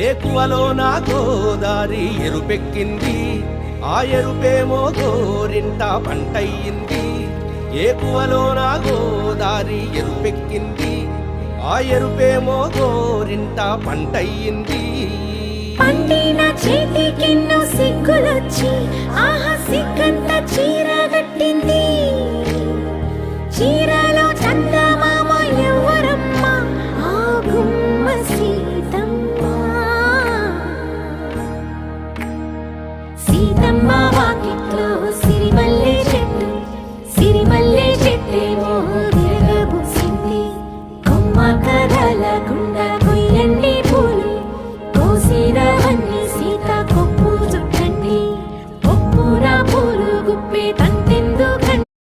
ఏకువలో నా గోదారి ఎరుపెక్కింది, ఆ ఎరుపేమో గోరింట పంటయ్యింది. ఏకువలో నా గోదారి ఎరుపెక్కింది, ఆ ఎరుపేమో గోరింట పంటయ్యింది. పండిన చేతికెన్నో సిగ్గులొచ్చి ఆహా సిగ్గంత చీర కట్టింది.